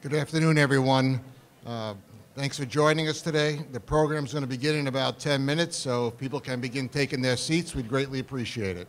Good afternoon, everyone. Thanks for joining us today. The program's going to begin in about 10 minutes, so if people can begin taking their seats, we'd greatly appreciate it.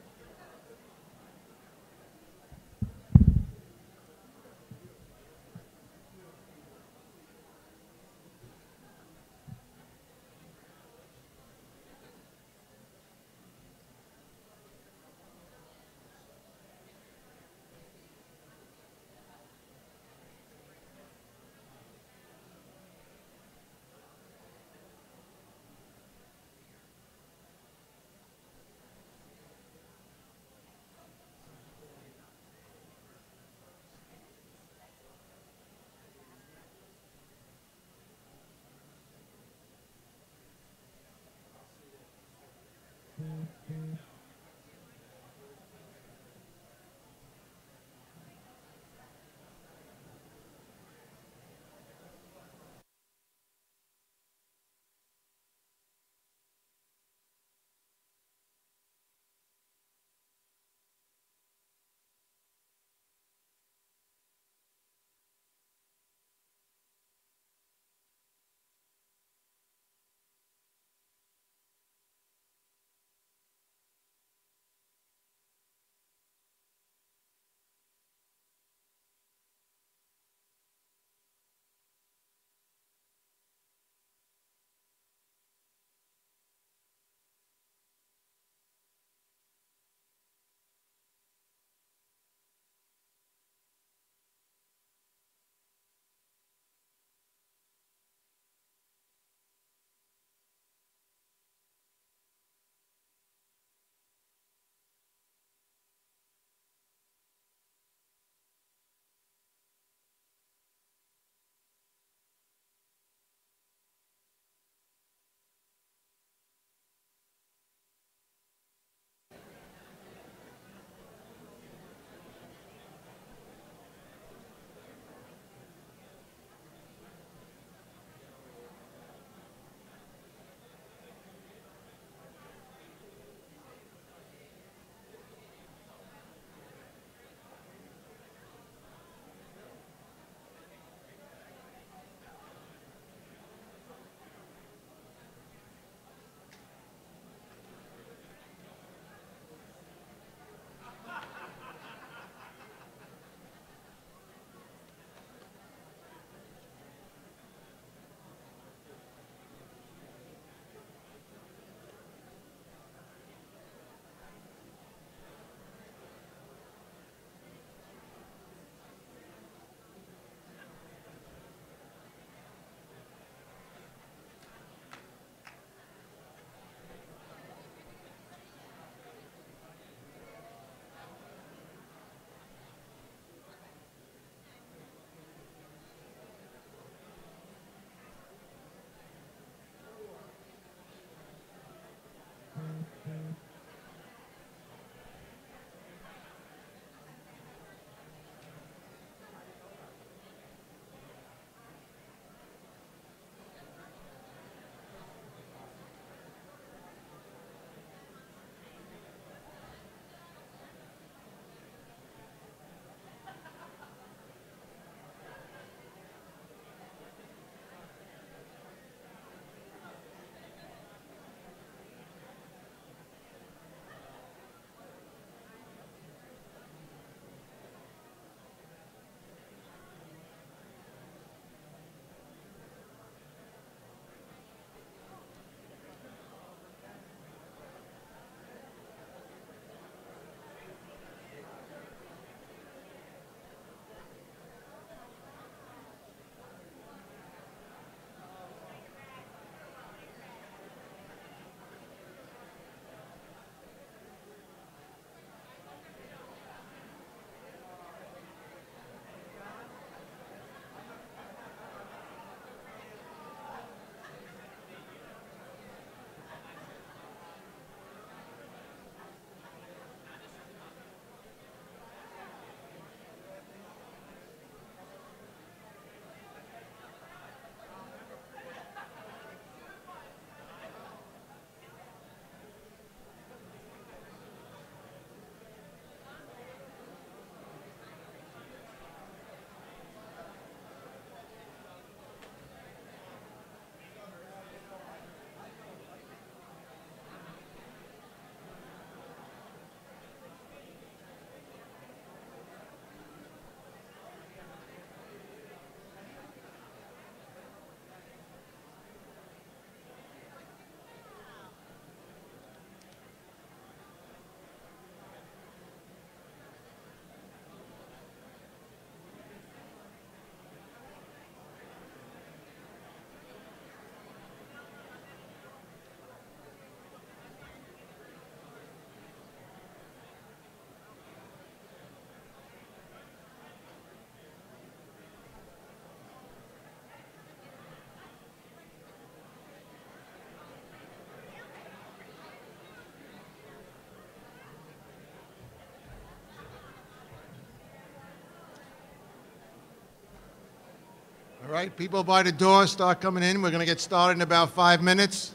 All right, people by the door, start coming in. We're going to get started in about 5 minutes.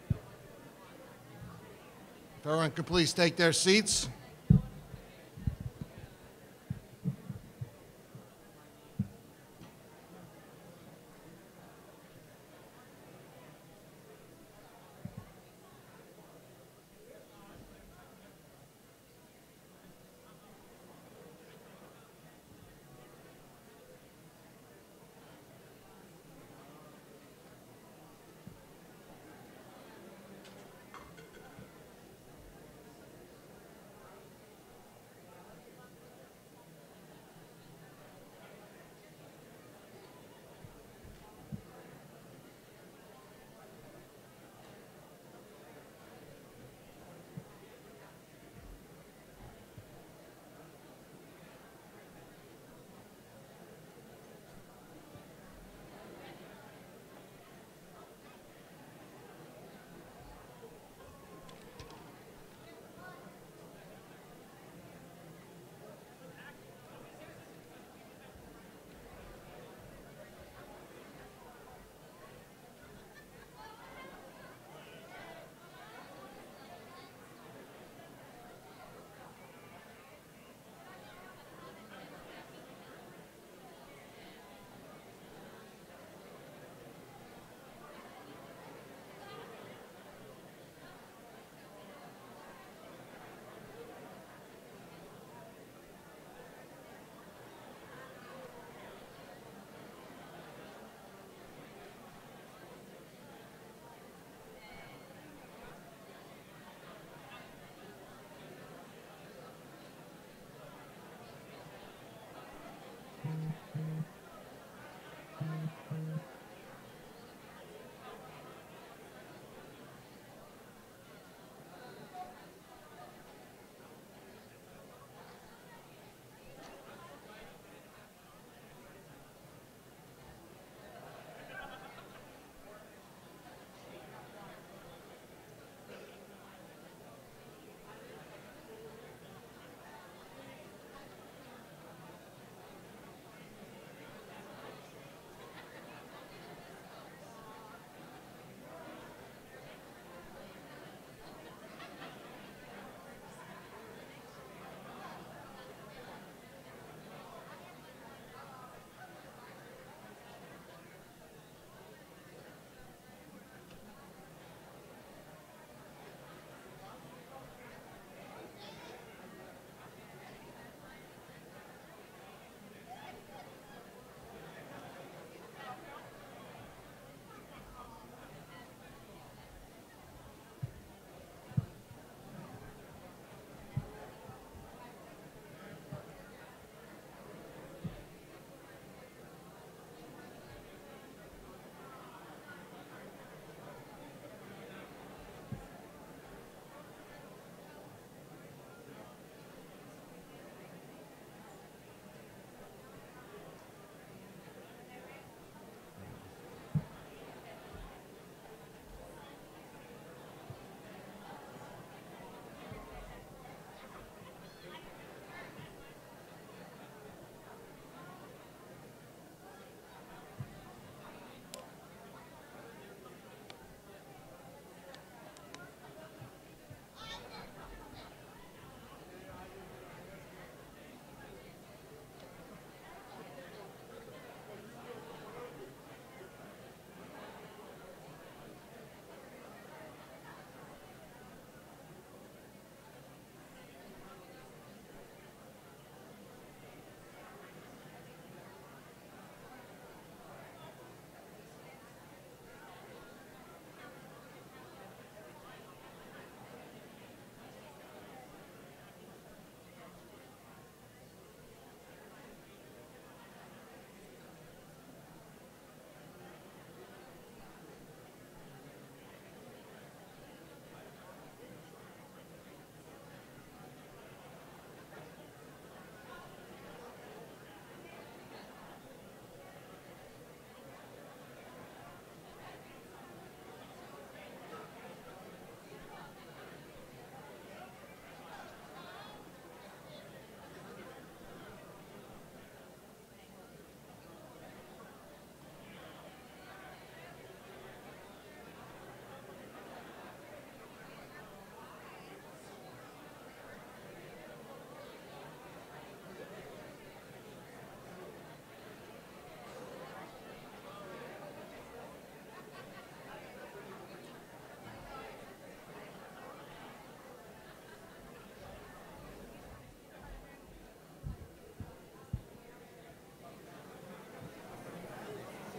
If everyone could please take their seats.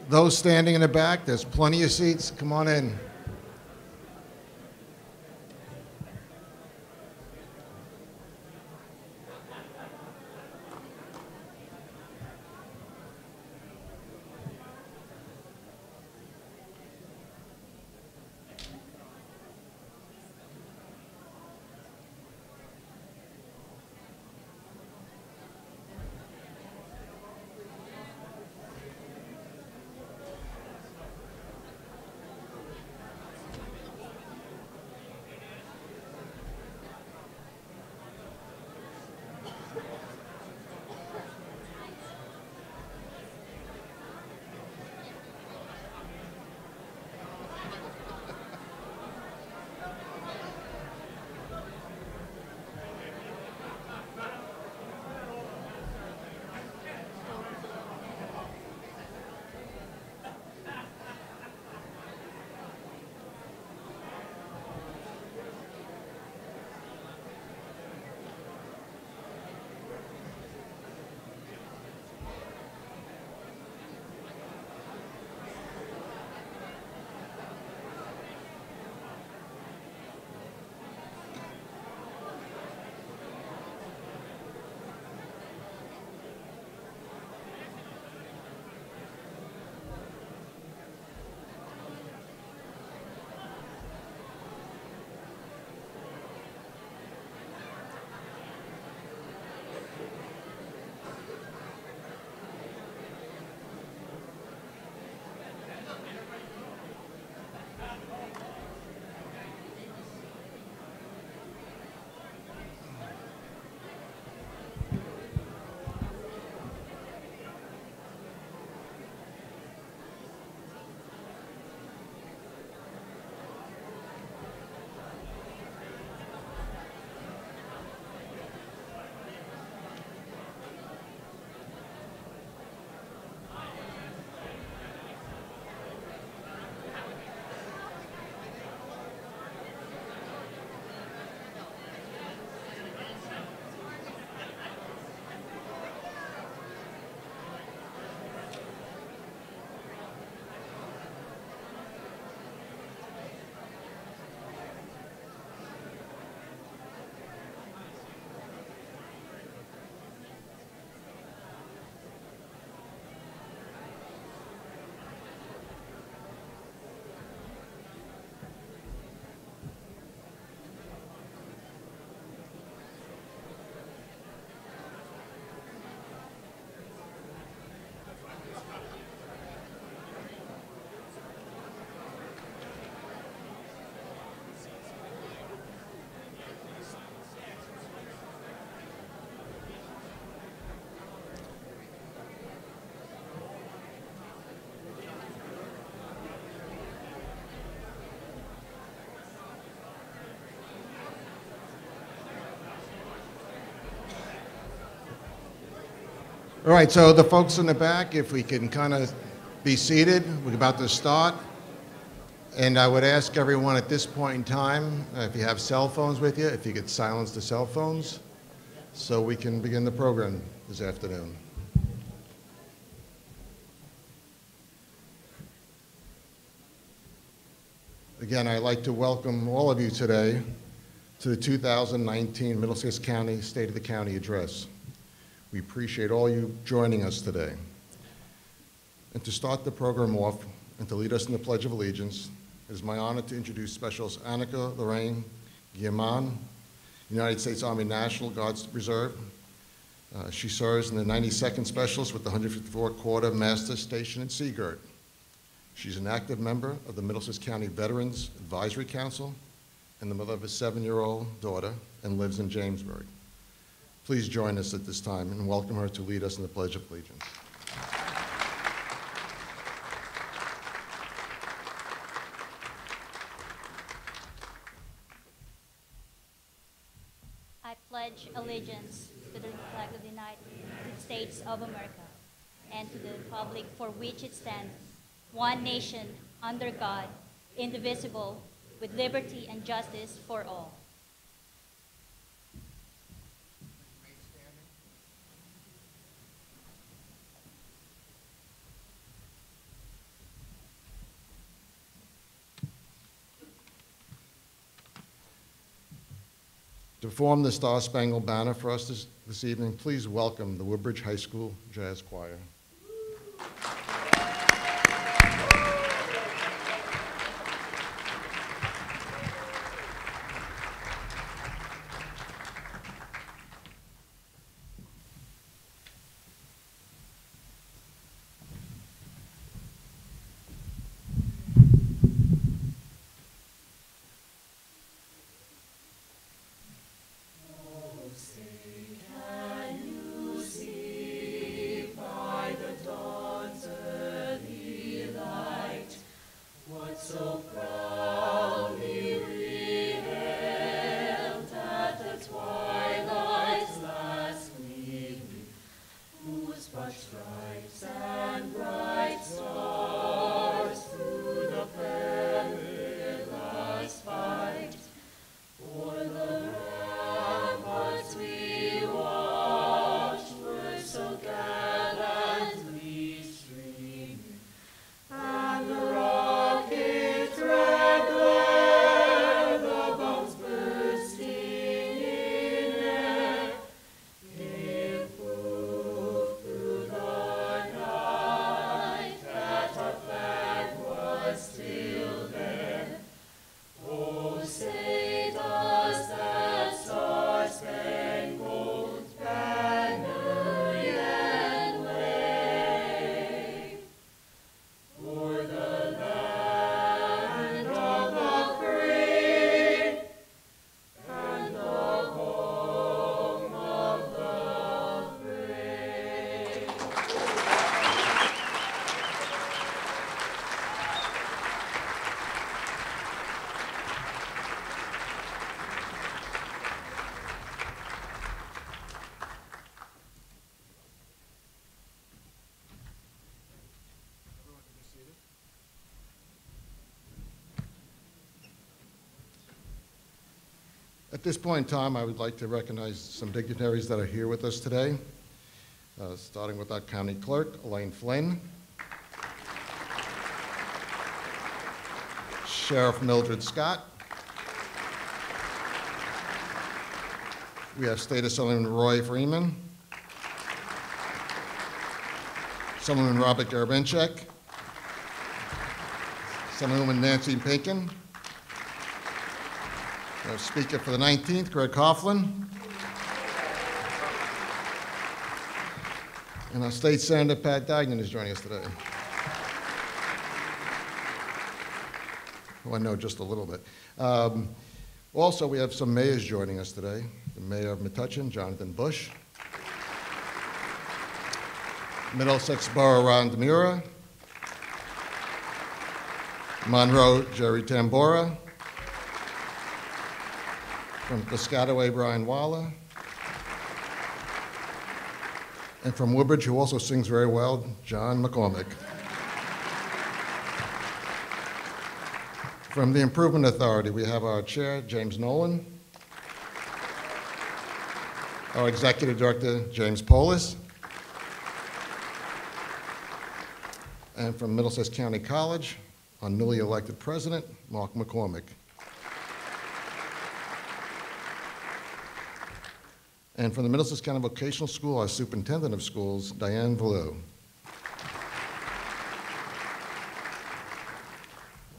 Those standing in the back, there's plenty of seats. Come on in. All right, so the folks in the back, if we can kind of be seated, we're about to start. And I would ask everyone at this point in time, if you have cell phones with you, if you could silence the cell phones so we can begin the program this afternoon. Again, I'd like to welcome all of you today to the 2019 Middlesex County State of the County Address. We appreciate all you joining us today. And to start the program off and to lead us in the Pledge of Allegiance, it is my honor to introduce Specials Annika Lorraine Guillemon, United States Army National Guard Reserve. She serves in the 92nd Specialist with the 154th Quartermaster Station in Seagirt. She's an active member of the Middlesex County Veterans Advisory Council and the mother of a 7-year-old daughter and lives in Jamesburg. Please join us at this time and welcome her to lead us in the Pledge of Allegiance. I pledge allegiance to the flag of the United States of America and to the republic for which it stands, one nation, under God, indivisible, with liberty and justice for all. To perform the Star Spangled Banner for us this evening, please welcome the Woodbridge High School Jazz Choir. At this point in time, I would like to recognize some dignitaries that are here with us today, starting with our County Clerk, Elaine Flynn, Sheriff Mildred Scott, we have State Assemblyman Roy Freeman, Assemblyman Robert Garabinchek, Assemblywoman Nancy Pinkin, our Speaker for the 19th, Greg Coughlin, and our State Senator Pat Gagnon is joining us today. Well, I know just a little bit. Also, we have some mayors joining us today. The Mayor of Metuchen, Jonathan Bush, Middlesex Borough, Ron DeMura, Monroe, Jerry Tambora, from Piscataway, Brian Waller, and from Woodbridge, who also sings very well, John McCormick. From the Improvement Authority, we have our Chair, James Nolan, our Executive Director, James Polis, and from Middlesex County College, our newly elected President, Mark McCormick. And from the Middlesex County Vocational School, our Superintendent of Schools, Diane Valleau.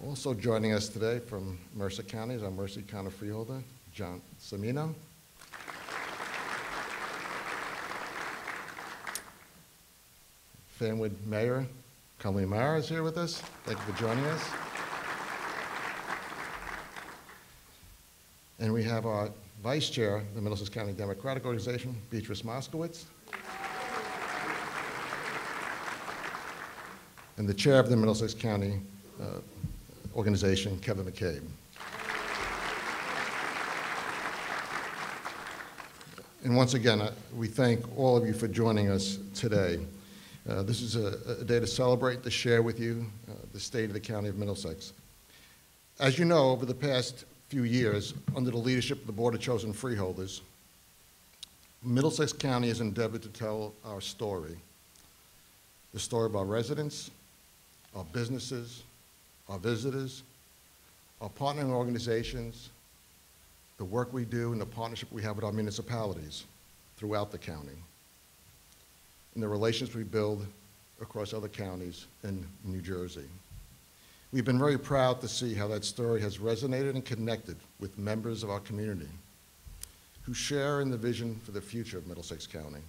Also joining us today from Mercer County is our Mercer County Freeholder, John Semino. Fanwood Mayor, Kamali Mara is here with us. Thank you for joining us. And we have our Vice Chair of the Middlesex County Democratic Organization, Beatrice Moskowitz. And the Chair of the Middlesex County Organization, Kevin McCabe. And once again, we thank all of you for joining us today. This is a day to celebrate, to share with you the state of the County of Middlesex. As you know, over the past few years, under the leadership of the Board of Chosen Freeholders, Middlesex County has endeavored to tell our story, the story of our residents, our businesses, our visitors, our partnering organizations, the work we do and the partnership we have with our municipalities throughout the county, and the relations we build across other counties in New Jersey. We've been very proud to see how that story has resonated and connected with members of our community who share in the vision for the future of Middlesex County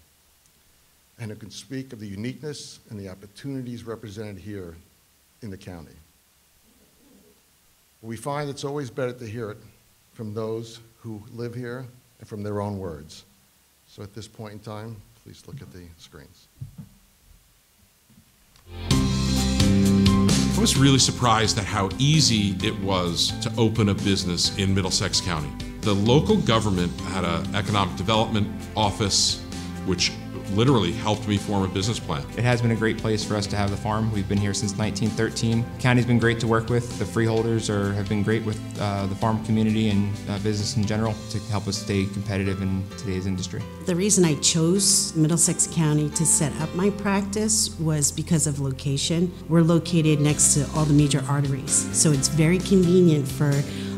and who can speak of the uniqueness and the opportunities represented here in the county. We find it's always better to hear it from those who live here and from their own words. So at this point in time, please look at the screens. I was really surprised at how easy it was to open a business in Middlesex County. The local government had an economic development office, which literally helped me form a business plan. It has been a great place for us to have the farm. We've been here since 1913. The county's been great to work with. The freeholders have been great with the farm community and business in general to help us stay competitive in today's industry. The reason I chose Middlesex County to set up my practice was because of location. We're located next to all the major arteries, so it's very convenient for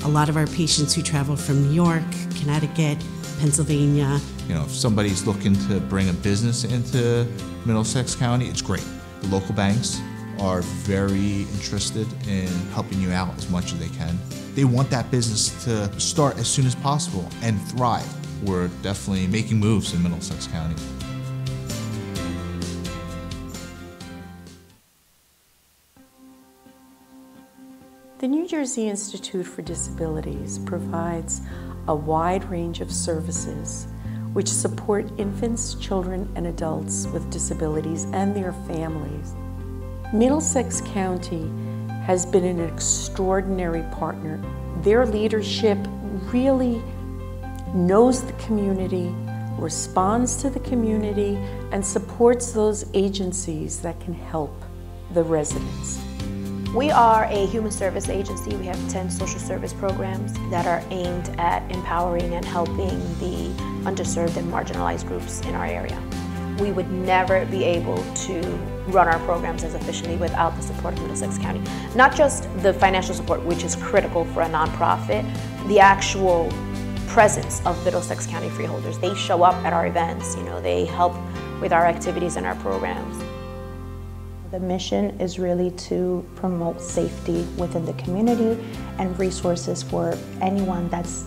a lot of our patients who travel from New York, Connecticut, Pennsylvania. You know, if somebody's looking to bring a business into Middlesex County, it's great. The local banks are very interested in helping you out as much as they can. They want that business to start as soon as possible and thrive. We're definitely making moves in Middlesex County. The New Jersey Institute for Disabilities provides a wide range of services which support infants, children, and adults with disabilities and their families. Middlesex County has been an extraordinary partner. Their leadership really knows the community, responds to the community, and supports those agencies that can help the residents. We are a human service agency. We have 10 social service programs that are aimed at empowering and helping the underserved and marginalized groups in our area. We would never be able to run our programs as efficiently without the support of Middlesex County. Not just the financial support, which is critical for a nonprofit, the actual presence of Middlesex County freeholders. They show up at our events, they help with our activities and our programs. The mission is really to promote safety within the community and resources for anyone that's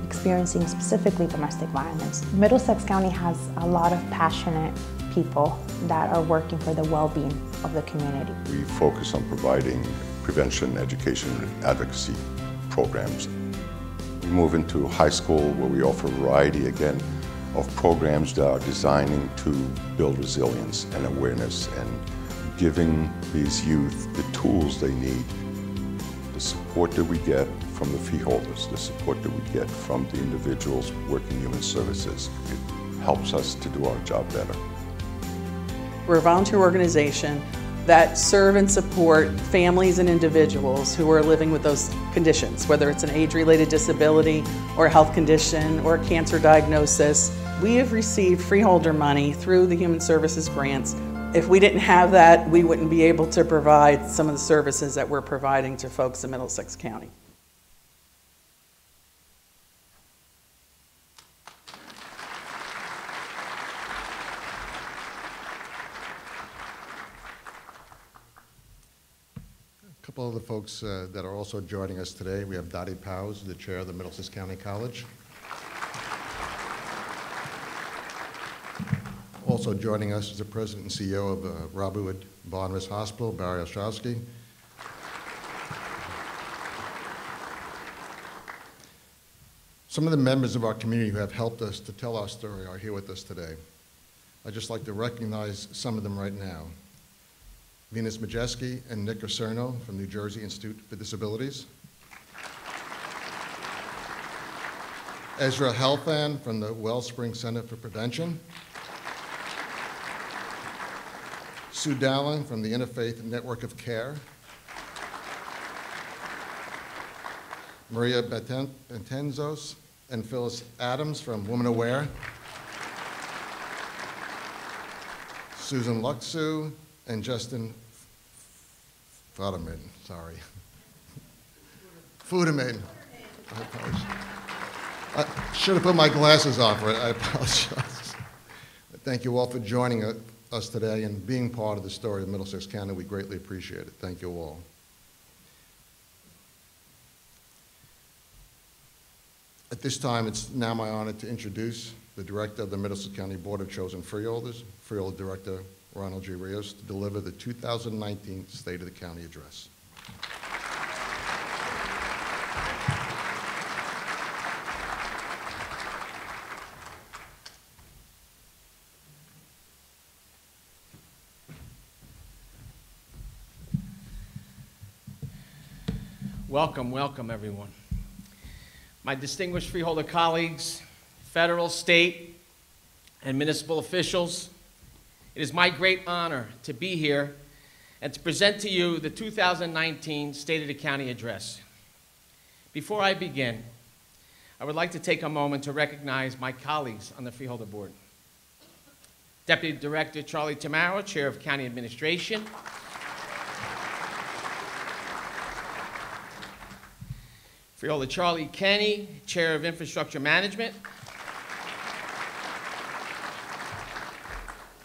experiencing specifically domestic violence. Middlesex County has a lot of passionate people that are working for the well-being of the community. We focus on providing prevention, education, and advocacy programs. We move into high school where we offer a variety, again, of programs that are designing to build resilience and awareness and giving these youth the tools they need, the support that we get from the fee holders, the support that we get from the individuals working human services. It helps us to do our job better. We're a volunteer organization that serve and support families and individuals who are living with those conditions, whether it's an age-related disability or a health condition or a cancer diagnosis. We have received freeholder money through the Human Services grants. If we didn't have that, we wouldn't be able to provide some of the services that we're providing to folks in Middlesex County. A couple of the folks that are also joining us today. We have Dottie Powers, the chair of the Middlesex County College. Also joining us is the president and CEO of Rabuit Barnabas Hospital, Barry Ostrowski. Some of the members of our community who have helped us to tell our story are here with us today. I'd just like to recognize some of them right now. Venus Majeski and Nick Oserno from New Jersey Institute for Disabilities. Ezra Helfand from the Wellspring Center for Prevention. Sue Dowling from the Interfaith Network of Care. Maria Betenzos and Phyllis Adams from Women Aware. Susan Luxu and Justin Fuderman, sorry. Fuderman. I should have put my glasses on for it. I apologize. Thank you all for joining us today and being part of the story of Middlesex County. We greatly appreciate it. Thank you all. At this time, it's now my honor to introduce the Director of the Middlesex County Board of Chosen Freeholders, Freeholder Director Ronald G. Rios, to deliver the 2019 State of the County Address. Welcome, welcome, everyone. My distinguished freeholder colleagues, federal, state, and municipal officials, it is my great honor to be here and to present to you the 2019 State of the County Address. Before I begin, I would like to take a moment to recognize my colleagues on the Freeholder Board. Deputy Director Charlie Tamaro, Chair of County Administration. Freeholder Charlie Kenny, Chair of Infrastructure Management.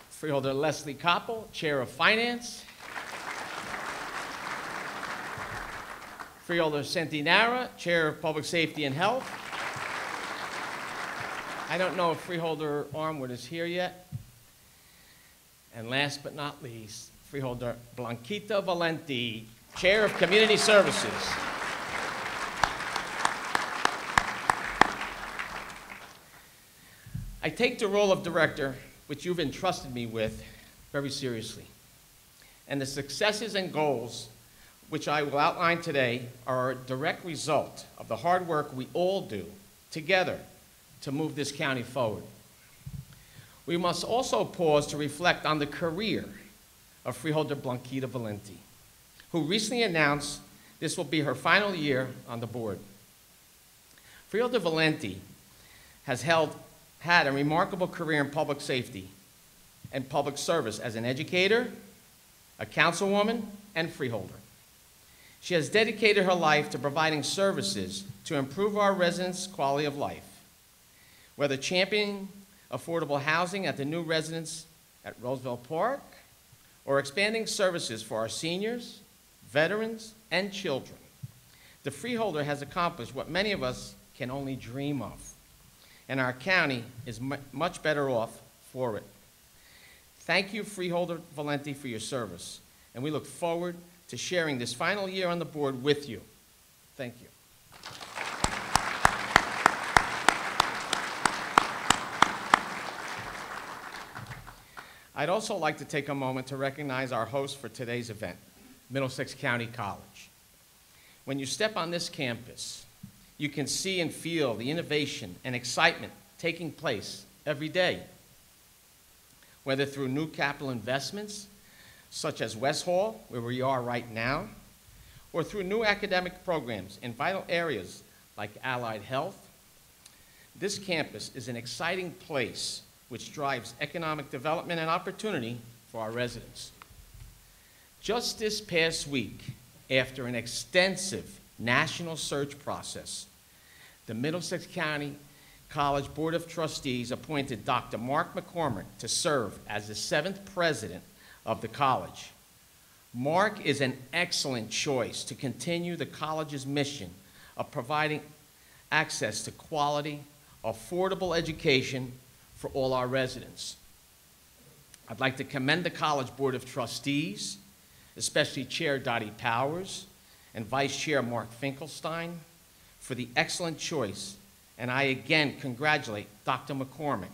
Freeholder Leslie Koppel, Chair of Finance. Freeholder Centinara, Chair of Public Safety and Health. I don't know if Freeholder Armwood is here yet. And last but not least, Freeholder Blanquita Valenti, Chair of Community Services. I take the role of director, which you've entrusted me with, very seriously. And the successes and goals which I will outline today are a direct result of the hard work we all do together to move this county forward. We must also pause to reflect on the career of Freeholder Blanquita Valenti, who recently announced this will be her final year on the board. Freeholder Valenti has had a remarkable career in public safety and public service as an educator, a councilwoman, and freeholder. She has dedicated her life to providing services to improve our residents' quality of life, whether championing affordable housing at the new residence at Roosevelt Park, or expanding services for our seniors, veterans, and children. The freeholder has accomplished what many of us can only dream of, and our county is much better off for it. Thank you, Freeholder Valenti, for your service, and we look forward to sharing this final year on the board with you. Thank you. I'd also like to take a moment to recognize our host for today's event, Middlesex County College. When you step on this campus, you can see and feel the innovation and excitement taking place every day, whether through new capital investments, such as West Hall, where we are right now, or through new academic programs in vital areas like allied health. This campus is an exciting place which drives economic development and opportunity for our residents. Just this past week, after an extensive national search process, the Middlesex County College Board of Trustees appointed Dr. Mark McCormick to serve as the 7th president of the college. Mark is an excellent choice to continue the college's mission of providing access to quality, affordable education for all our residents. I'd like to commend the College Board of Trustees, especially Chair Dottie Powers and Vice Chair Mark Finkelstein, for the excellent choice, and I again congratulate Dr. McCormick.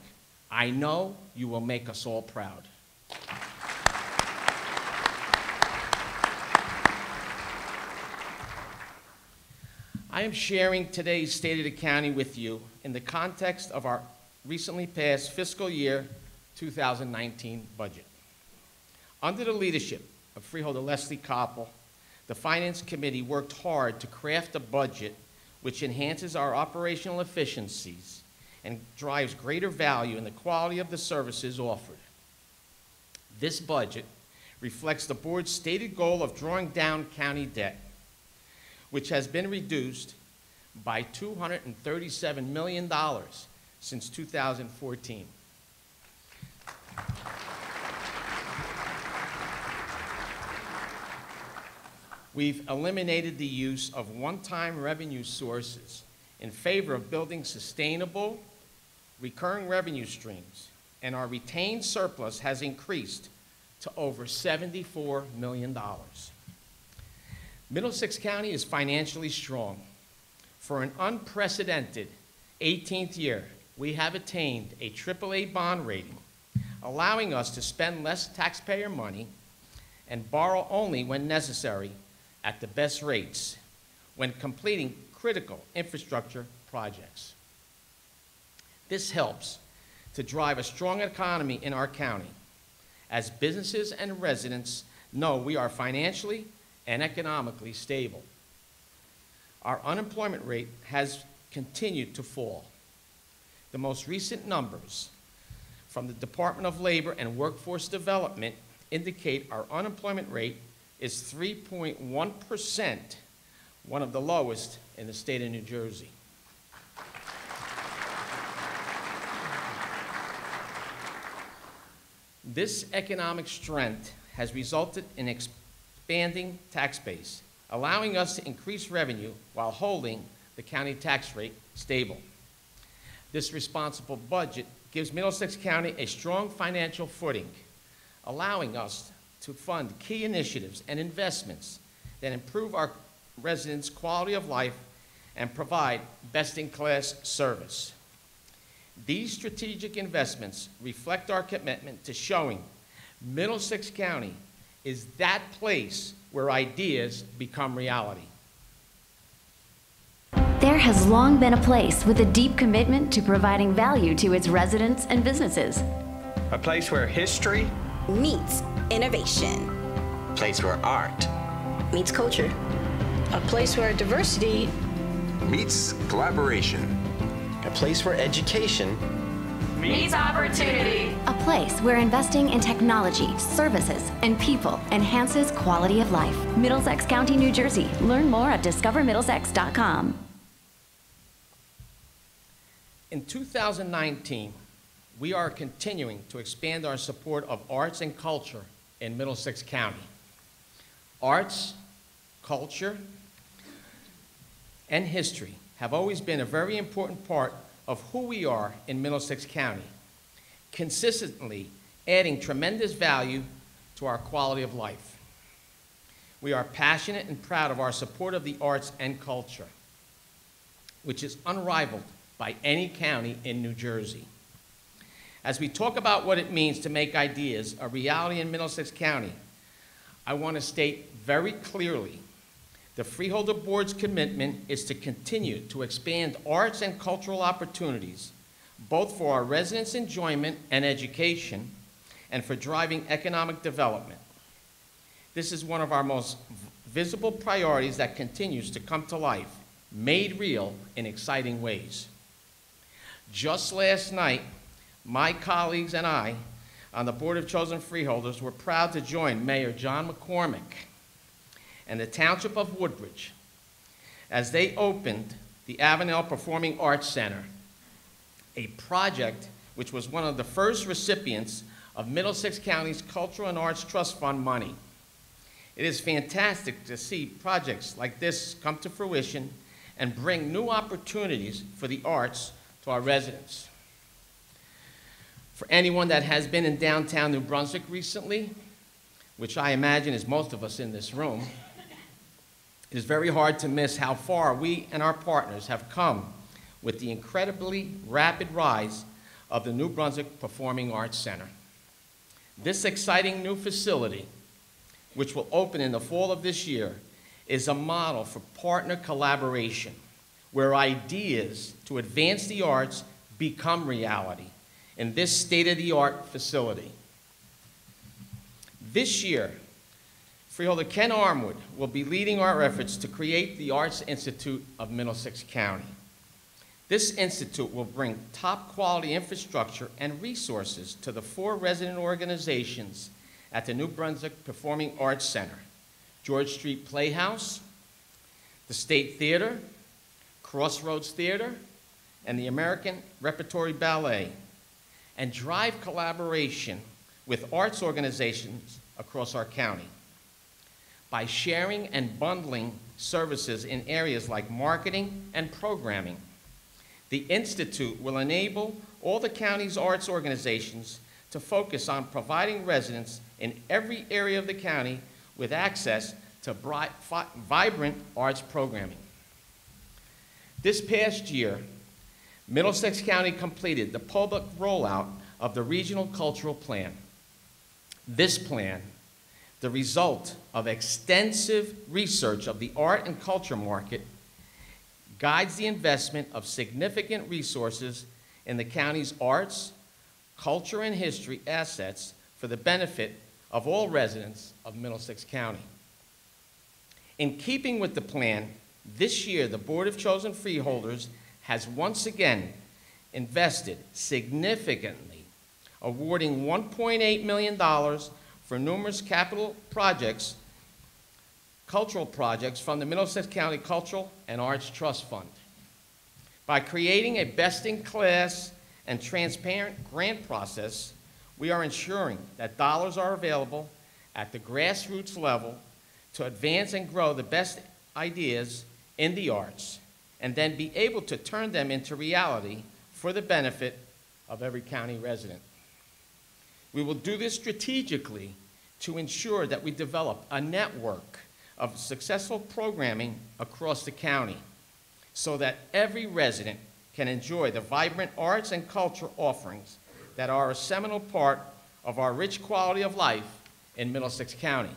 I know you will make us all proud. I am sharing today's State of the County with you in the context of our recently passed fiscal year 2019 budget. Under the leadership of Freeholder Leslie Koppel, the Finance Committee worked hard to craft a budget which enhances our operational efficiencies and drives greater value in the quality of the services offered. This budget reflects the board's stated goal of drawing down county debt, which has been reduced by $237 million since 2014. We've eliminated the use of one-time revenue sources in favor of building sustainable, recurring revenue streams, and our retained surplus has increased to over $74 million. Middlesex County is financially strong. For an unprecedented 18th year, we have attained a AAA bond rating, allowing us to spend less taxpayer money and borrow only when necessary at the best rates when completing critical infrastructure projects. This helps to drive a strong economy in our county, as businesses and residents know we are financially and economically stable. Our unemployment rate has continued to fall. The most recent numbers from the Department of Labor and Workforce Development indicate our unemployment rate is 3.1%, one of the lowest in the state of New Jersey. This economic strength has resulted in expanding tax base, allowing us to increase revenue while holding the county tax rate stable. This responsible budget gives Middlesex County a strong financial footing, allowing us to fund key initiatives and investments that improve our residents' quality of life and provide best-in-class service. These strategic investments reflect our commitment to showing Middlesex County is that place where ideas become reality. There has long been a place with a deep commitment to providing value to its residents and businesses. A place where history meets innovation. A place where art meets culture. A place where diversity meets collaboration. A place where education meets opportunity. A place where investing in technology, services, and people enhances quality of life. Middlesex County, New Jersey. Learn more at discovermiddlesex.com. In 2019, we are continuing to expand our support of arts and culture in Middlesex County. Arts, culture, and history have always been a very important part of who we are in Middlesex County, consistently adding tremendous value to our quality of life. We are passionate and proud of our support of the arts and culture, which is unrivaled by any county in New Jersey. As we talk about what it means to make ideas a reality in Middlesex County, I want to state very clearly the Freeholder Board's commitment is to continue to expand arts and cultural opportunities, both for our residents' enjoyment and education, and for driving economic development. This is one of our most visible priorities that continues to come to life, made real in exciting ways. Just last night, my colleagues and I on the Board of Chosen Freeholders were proud to join Mayor John McCormick and the Township of Woodbridge as they opened the Avenel Performing Arts Center, a project which was one of the first recipients of Middlesex County's Cultural and Arts Trust Fund money. It is fantastic to see projects like this come to fruition and bring new opportunities for the arts to our residents. For anyone that has been in downtown New Brunswick recently, which I imagine is most of us in this room, it is very hard to miss how far we and our partners have come with the incredibly rapid rise of the New Brunswick Performing Arts Center. This exciting new facility, which will open in the fall of this year, is a model for partner collaboration, where ideas to advance the arts become reality in this state-of-the-art facility. This year, Freeholder Ken Armwood will be leading our efforts to create the Arts Institute of Middlesex County. This institute will bring top-quality infrastructure and resources to the 4 resident organizations at the New Brunswick Performing Arts Center: George Street Playhouse, the State Theater, Crossroads Theater, and the American Repertory Ballet, and drive collaboration with arts organizations across our county. By sharing and bundling services in areas like marketing and programming, the Institute will enable all the county's arts organizations to focus on providing residents in every area of the county with access to vibrant arts programming. This past year, Middlesex County completed the public rollout of the Regional Cultural Plan. This plan, the result of extensive research of the art and culture market, guides the investment of significant resources in the county's arts, culture, and history assets for the benefit of all residents of Middlesex County. In keeping with the plan, this year the Board of Chosen Freeholders has once again invested significantly, awarding $1.8 million for numerous capital projects, cultural projects from the Middlesex County Cultural and Arts Trust Fund. By creating a best-in-class and transparent grant process, we are ensuring that dollars are available at the grassroots level to advance and grow the best ideas in the arts, and then be able to turn them into reality for the benefit of every county resident. We will do this strategically to ensure that we develop a network of successful programming across the county so that every resident can enjoy the vibrant arts and culture offerings that are a seminal part of our rich quality of life in Middlesex County.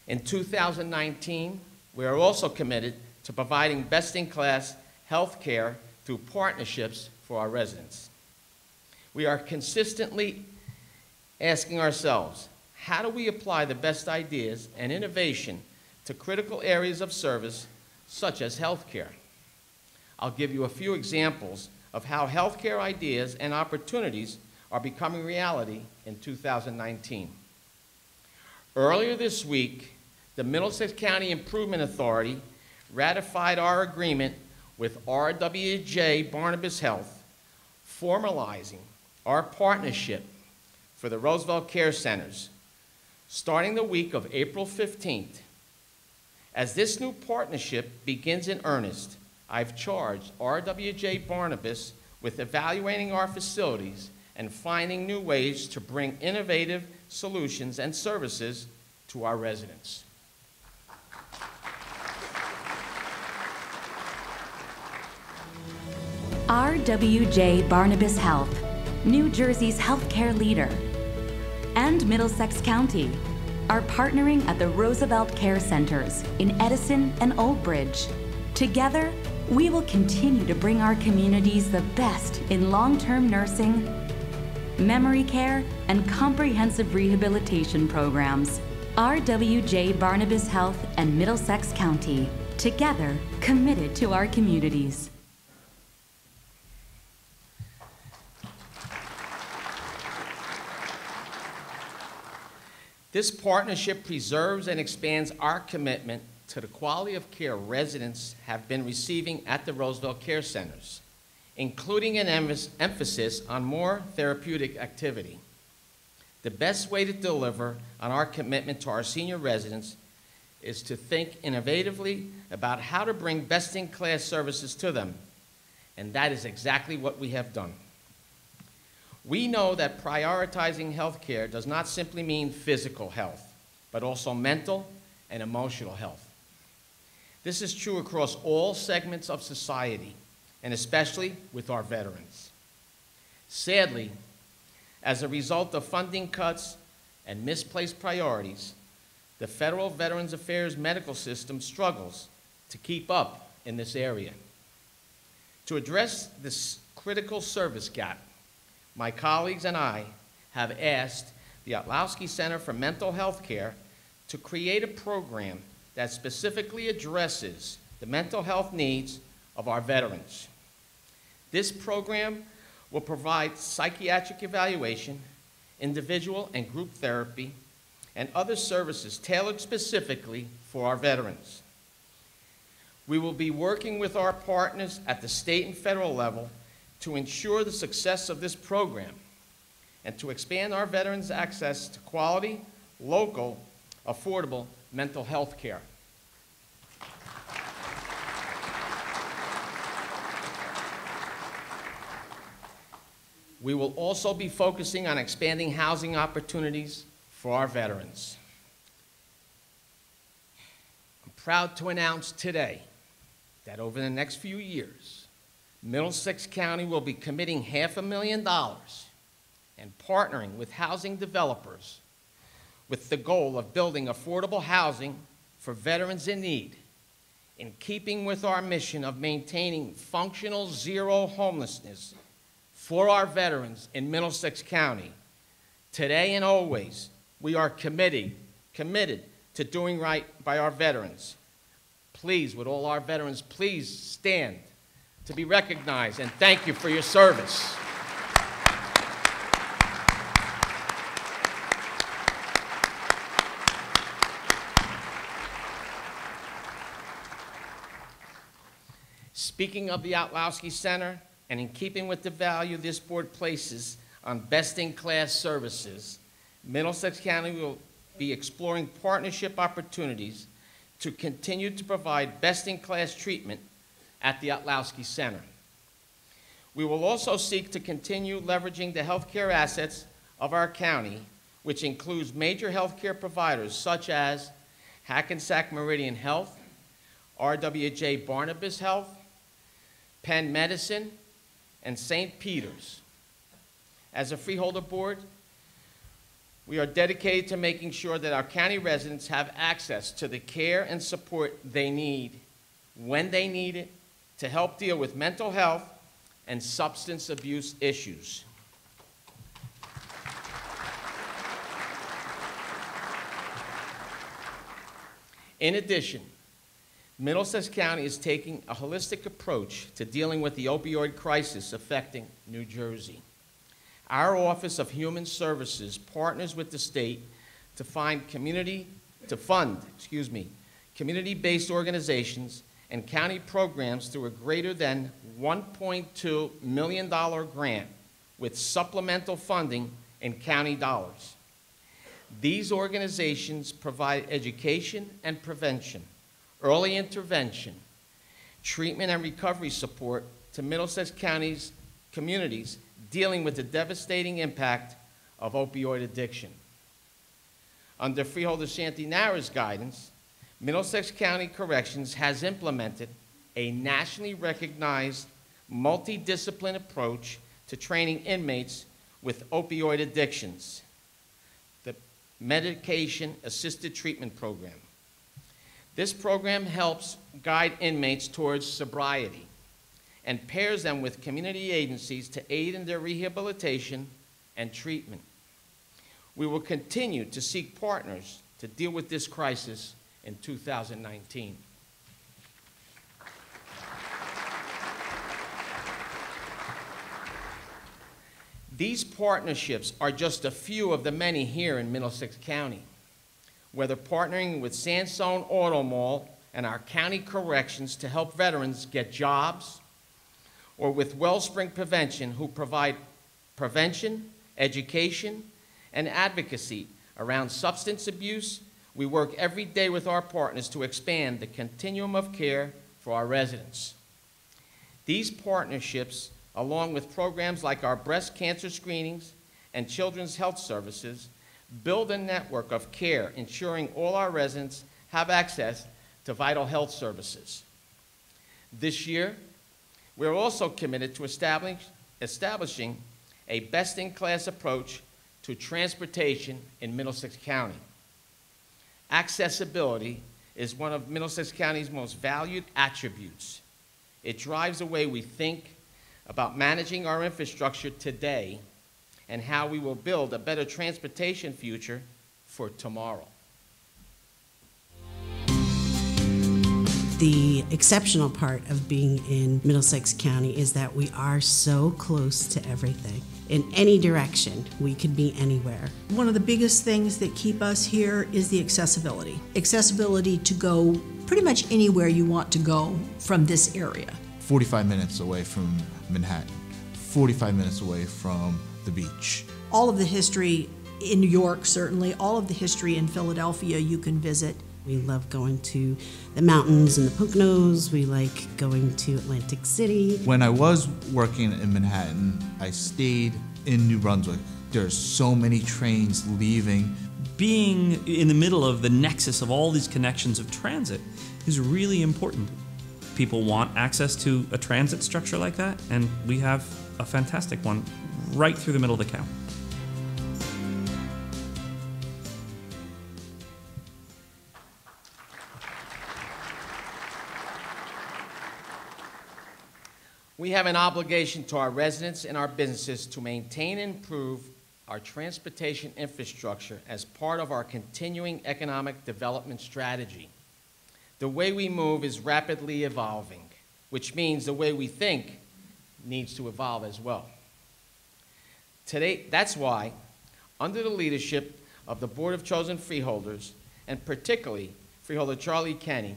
In 2019, we are also committed to providing best-in-class health care through partnerships for our residents. We are consistently asking ourselves, how do we apply the best ideas and innovation to critical areas of service such as health care? I'll give you a few examples of how healthcare ideas and opportunities are becoming reality in 2019. Earlier this week, the Middlesex County Improvement Authority ratified our agreement with RWJ Barnabas Health, formalizing our partnership for the Roosevelt Care Centers, starting the week of April 15th. As this new partnership begins in earnest, I've charged RWJ Barnabas with evaluating our facilities and finding new ways to bring innovative solutions and services to our residents. RWJ Barnabas Health, New Jersey's healthcare leader, and Middlesex County are partnering at the Roosevelt Care Centers in Edison and Old Bridge. Together, we will continue to bring our communities the best in long-term nursing, memory care, and comprehensive rehabilitation programs. RWJ Barnabas Health and Middlesex County, together committed to our communities. This partnership preserves and expands our commitment to the quality of care residents have been receiving at the Roosevelt Care Centers, including an emphasis on more therapeutic activity. The best way to deliver on our commitment to our senior residents is to think innovatively about how to bring best-in-class services to them, and that is exactly what we have done. We know that prioritizing health care does not simply mean physical health, but also mental and emotional health. This is true across all segments of society, and especially with our veterans. Sadly, as a result of funding cuts and misplaced priorities, the federal Veterans Affairs medical system struggles to keep up in this area. To address this critical service gap, my colleagues and I have asked the Otlowski Center for Mental Health Care to create a program that specifically addresses the mental health needs of our veterans. This program will provide psychiatric evaluation, individual and group therapy, and other services tailored specifically for our veterans. We will be working with our partners at the state and federal level to ensure the success of this program and to expand our veterans' access to quality, local, affordable mental health care. We will also be focusing on expanding housing opportunities for our veterans. I'm proud to announce today that over the next few years, Middlesex County will be committing $500,000 and partnering with housing developers with the goal of building affordable housing for veterans in need, in keeping with our mission of maintaining functional zero homelessness for our veterans in Middlesex County. Today and always, we are committed to doing right by our veterans. Please, would all our veterans please stand to be recognized, and thank you for your service. Speaking of the Otlowski Center, and in keeping with the value this board places on best-in-class services, Middlesex County will be exploring partnership opportunities to continue to provide best-in-class treatment at the Otlowski Center. We will also seek to continue leveraging the healthcare assets of our county, which includes major healthcare providers such as Hackensack Meridian Health, RWJ Barnabas Health, Penn Medicine, and St. Peter's. As a freeholder board, we are dedicated to making sure that our county residents have access to the care and support they need when they need it to help deal with mental health and substance abuse issues. In addition, Middlesex County is taking a holistic approach to dealing with the opioid crisis affecting New Jersey. Our Office of Human Services partners with the state to fund community-based organizations and county programs through a greater than $1.2 million grant with supplemental funding in county dollars. These organizations provide education and prevention, early intervention, treatment and recovery support to Middlesex County's communities dealing with the devastating impact of opioid addiction. Under Freeholder Shanti Nara's guidance, Middlesex County Corrections has implemented a nationally recognized multidisciplinary approach to training inmates with opioid addictions, the Medication-Assisted Treatment Program. This program helps guide inmates towards sobriety and pairs them with community agencies to aid in their rehabilitation and treatment. We will continue to seek partners to deal with this crisis in 2019. These partnerships are just a few of the many here in Middlesex County. Whether partnering with Sandstone Auto Mall and our county corrections to help veterans get jobs, or with Wellspring Prevention, who provide prevention, education, and advocacy around substance abuse, we work every day with our partners to expand the continuum of care for our residents. These partnerships, along with programs like our breast cancer screenings and children's health services, build a network of care, ensuring all our residents have access to vital health services. This year, we're also committed to establishing a best-in-class approach to transportation in Middlesex County. Accessibility is one of Middlesex County's most valued attributes. It drives the way we think about managing our infrastructure today and how we will build a better transportation future for tomorrow. The exceptional part of being in Middlesex County is that we are so close to everything. In any direction, we could be anywhere. One of the biggest things that keep us here is the accessibility. Accessibility to go pretty much anywhere you want to go from this area. 45 minutes away from Manhattan, 45 minutes away from the beach. All of the history in New York, certainly, all of the history in Philadelphia you can visit. We love going to the mountains and the Poconos. We like going to Atlantic City. When I was working in Manhattan, I stayed in New Brunswick. There's so many trains leaving. Being in the middle of the nexus of all these connections of transit is really important. People want access to a transit structure like that, and we have a fantastic one right through the middle of the county. We have an obligation to our residents and our businesses to maintain and improve our transportation infrastructure as part of our continuing economic development strategy. The way we move is rapidly evolving, which means the way we think needs to evolve as well. Today, that's why, under the leadership of the Board of Chosen Freeholders, and particularly Freeholder Charlie Kenny,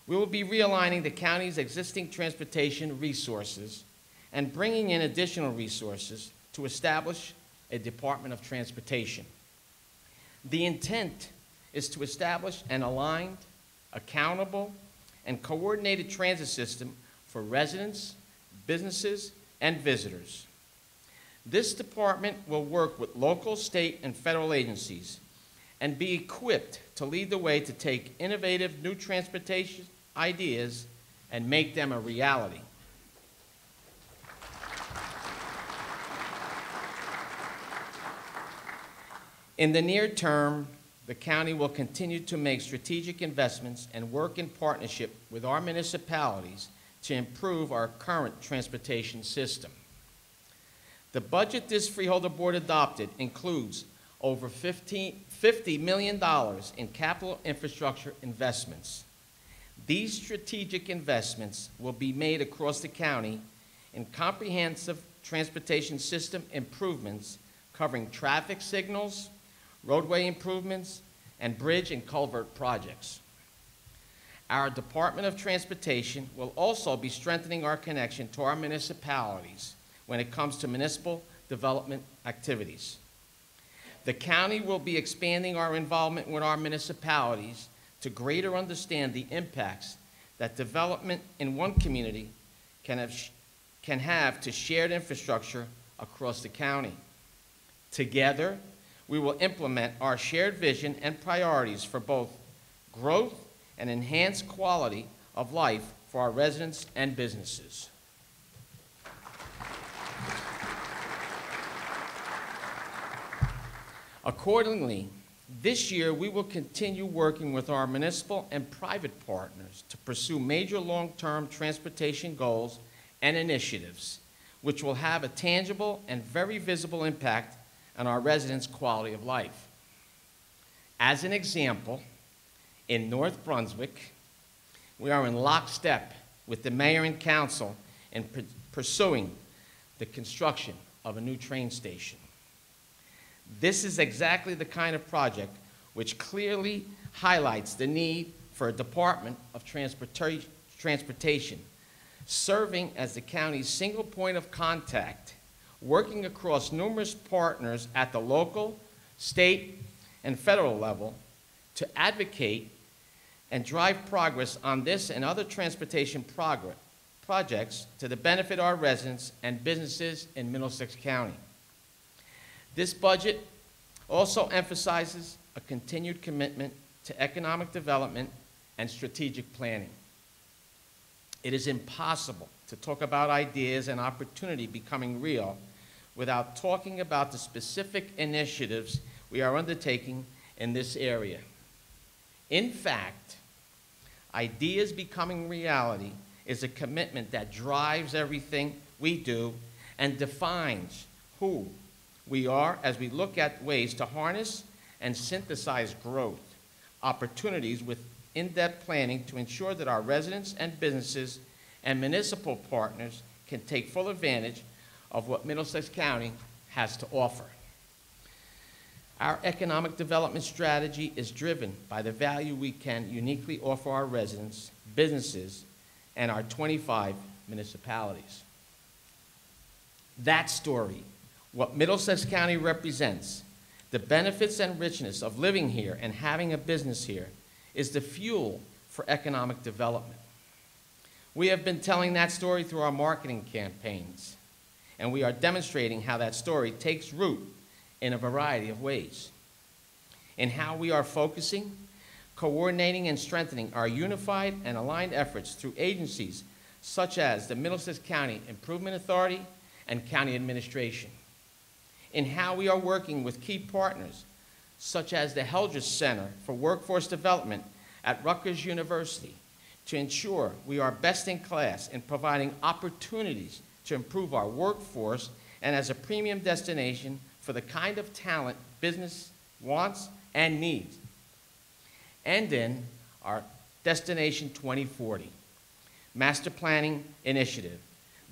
we will be realigning the county's existing transportation resources and bringing in additional resources to establish a Department of Transportation. The intent is to establish an aligned, accountable, and coordinated transit system for residents, businesses, and visitors. This department will work with local, state, and federal agencies and be equipped to lead the way to take innovative new transportation ideas and make them a reality. In the near term, the county will continue to make strategic investments and work in partnership with our municipalities to improve our current transportation system. The budget this Freeholder Board adopted includes over $50 million in capital infrastructure investments. These strategic investments will be made across the county in comprehensive transportation system improvements covering traffic signals, roadway improvements, and bridge and culvert projects. Our Department of Transportation will also be strengthening our connection to our municipalities when it comes to municipal development activities. The county will be expanding our involvement with our municipalities to greater understand the impacts that development in one community can have to shared infrastructure across the county. Together, we will implement our shared vision and priorities for both growth and enhanced quality of life for our residents and businesses. Accordingly, this year we will continue working with our municipal and private partners to pursue major long-term transportation goals and initiatives, which will have a tangible and very visible impact on our residents' quality of life. As an example, in North Brunswick, we are in lockstep with the mayor and council in pursuing the construction of a new train station. This is exactly the kind of project which clearly highlights the need for a Department of Transportation, serving as the county's single point of contact, working across numerous partners at the local, state, and federal level to advocate and drive progress on this and other transportation projects to the benefit of our residents and businesses in Middlesex County. This budget also emphasizes a continued commitment to economic development and strategic planning. It is impossible to talk about ideas and opportunity becoming real without talking about the specific initiatives we are undertaking in this area. In fact, ideas becoming reality is a commitment that drives everything we do and defines who we are as we look at ways to harness and synthesize growth, opportunities with in-depth planning to ensure that our residents and businesses and municipal partners can take full advantage of what Middlesex County has to offer. Our economic development strategy is driven by the value we can uniquely offer our residents, businesses, and our 25 municipalities. That story, what Middlesex County represents, the benefits and richness of living here and having a business here, is the fuel for economic development. We have been telling that story through our marketing campaigns, and we are demonstrating how that story takes root in a variety of ways. In how we are focusing, coordinating, and strengthening our unified and aligned efforts through agencies such as the Middlesex County Improvement Authority and County Administration. In how we are working with key partners such as the Heldrich Center for Workforce Development at Rutgers University to ensure we are best in class in providing opportunities to improve our workforce and as a premium destination for the kind of talent business wants and needs. And in our Destination 2040 Master Planning Initiative,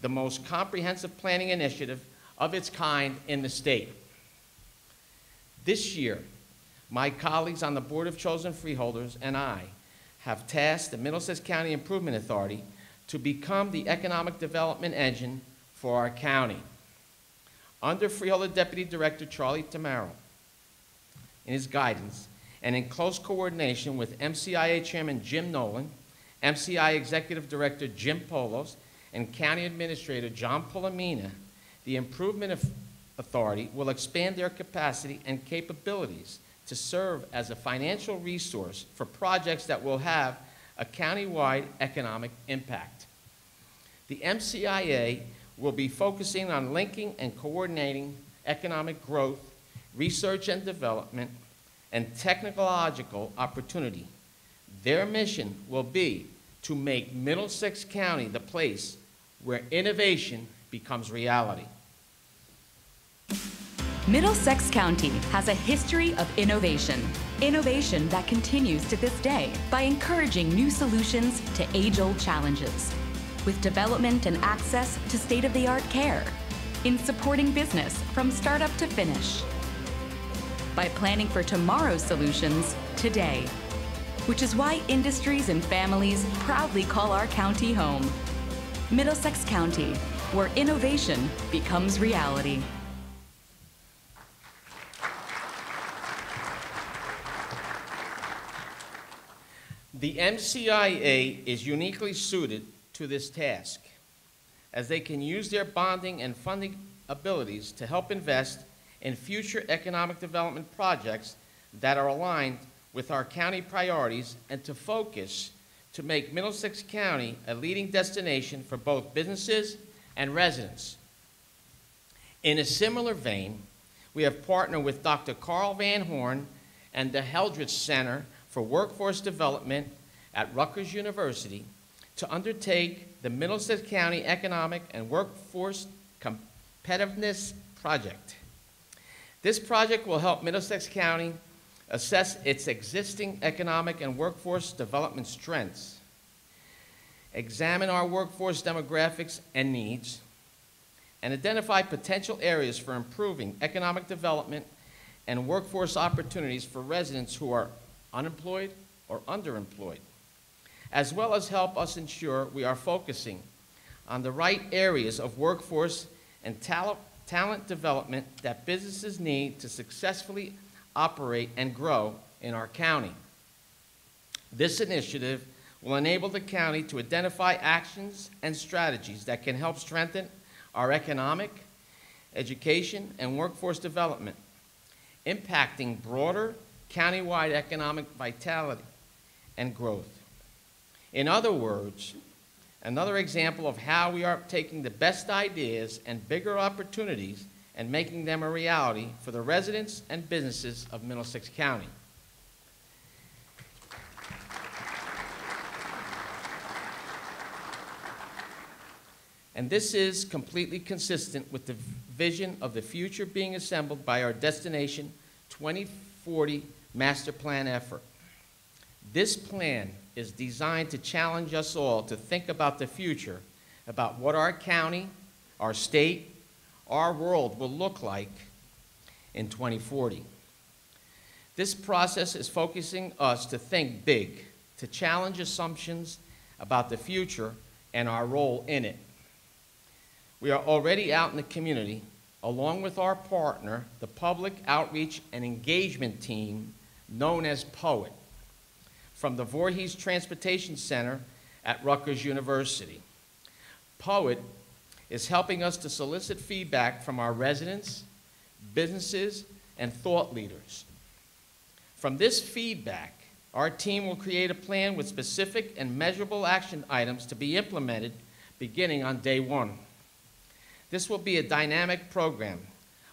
the most comprehensive planning initiative of its kind in the state. This year, my colleagues on the Board of Chosen Freeholders and I have tasked the Middlesex County Improvement Authority to become the economic development engine for our county. Under Freeholder Deputy Director Charlie Tamaro, in his guidance, and in close coordination with MCIA Chairman Jim Nolan, MCI Executive Director Jim Polos, and County Administrator John Polomina, the Improvement Authority will expand their capacity and capabilities to serve as a financial resource for projects that will have a county-wide economic impact. The MCIA will be focusing on linking and coordinating economic growth, research and development, and technological opportunity. Their mission will be to make Middlesex County the place where innovation becomes reality. Middlesex County has a history of innovation. Innovation that continues to this day by encouraging new solutions to age-old challenges, with development and access to state-of-the-art care, in supporting business from startup to finish, by planning for tomorrow's solutions today, which is why industries and families proudly call our county home. Middlesex County, where innovation becomes reality. The MCIA is uniquely suited to this task, as they can use their bonding and funding abilities to help invest in future economic development projects that are aligned with our county priorities and to focus to make Middlesex County a leading destination for both businesses and residents. In a similar vein, we have partnered with Dr. Carl Van Horn and the Heldrich Center for Workforce Development at Rutgers University to undertake the Middlesex County Economic and Workforce Competitiveness Project. This project will help Middlesex County assess its existing economic and workforce development strengths, examine our workforce demographics and needs, and identify potential areas for improving economic development and workforce opportunities for residents who are unemployed or underemployed, as well as help us ensure we are focusing on the right areas of workforce and talent development that businesses need to successfully operate and grow in our county. This initiative will enable the county to identify actions and strategies that can help strengthen our economic, education, and workforce development, impacting broader countywide economic vitality and growth. In other words, another example of how we are taking the best ideas and bigger opportunities and making them a reality for the residents and businesses of Middlesex County. And this is completely consistent with the vision of the future being assembled by our Destination 2040 Master Plan effort. This plan is designed to challenge us all to think about the future, about what our county, our state, our world will look like in 2040. This process is focusing us to think big, to challenge assumptions about the future and our role in it. We are already out in the community, along with our partner, the Public Outreach and Engagement Team, known as POET, from the Voorhees Transportation Center at Rutgers University. POET is helping us to solicit feedback from our residents, businesses, and thought leaders. From this feedback, our team will create a plan with specific and measurable action items to be implemented beginning on day one. This will be a dynamic program,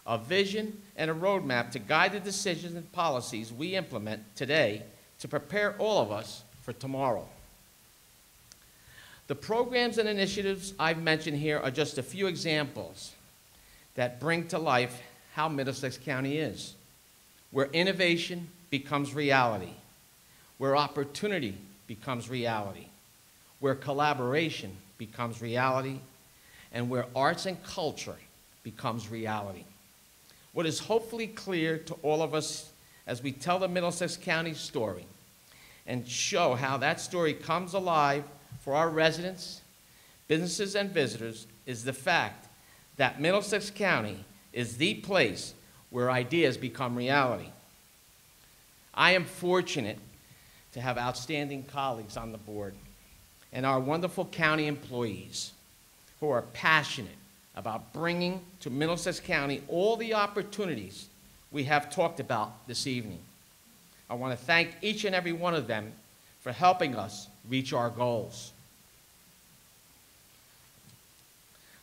a vision and a roadmap to guide the decisions and policies we implement today to prepare all of us for tomorrow. The programs and initiatives I've mentioned here are just a few examples that bring to life how Middlesex County is, where innovation becomes reality, where opportunity becomes reality, where collaboration becomes reality, and where arts and culture becomes reality. What is hopefully clear to all of us as we tell the Middlesex County story and show how that story comes alive for our residents, businesses, and visitors is the fact that Middlesex County is the place where ideas become reality. I am fortunate to have outstanding colleagues on the board and our wonderful county employees who are passionate about bringing to Middlesex County all the opportunities we have talked about this evening. I want to thank each and every one of them for helping us reach our goals.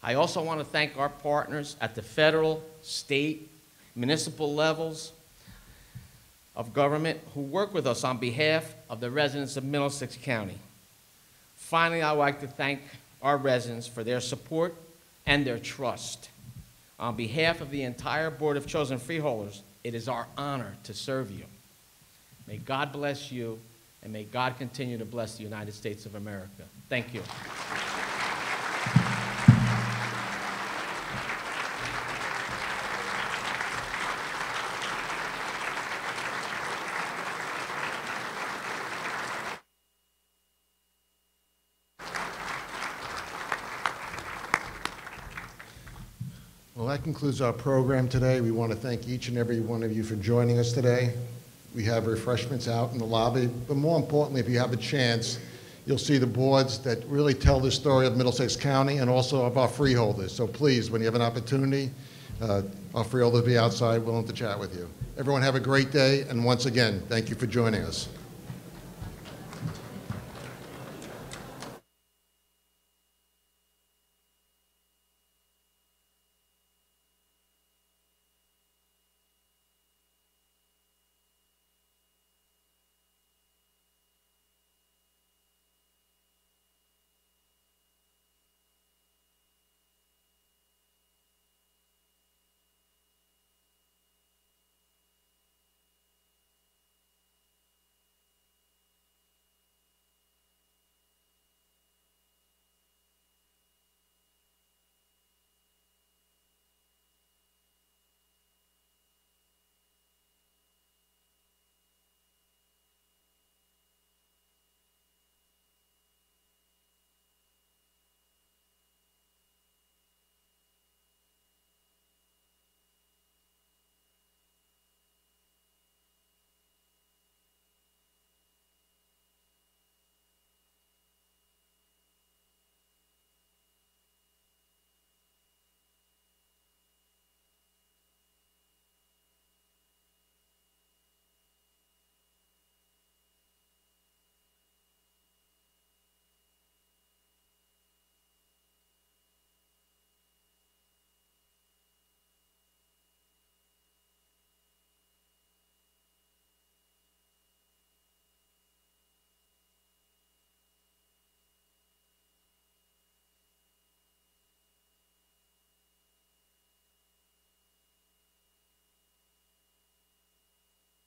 I also want to thank our partners at the federal, state, municipal levels of government who work with us on behalf of the residents of Middlesex County. Finally, I would like to thank our residents for their support and their trust. On behalf of the entire Board of Chosen Freeholders, it is our honor to serve you. May God bless you, and may God continue to bless the United States of America. Thank you. Well, that concludes our program today. We want to thank each and every one of you for joining us today. We have refreshments out in the lobby, but more importantly, if you have a chance, you'll see the boards that really tell the story of Middlesex County and also of our freeholders. So please, when you have an opportunity, our freeholders will be outside willing to chat with you. Everyone have a great day, and once again, thank you for joining us.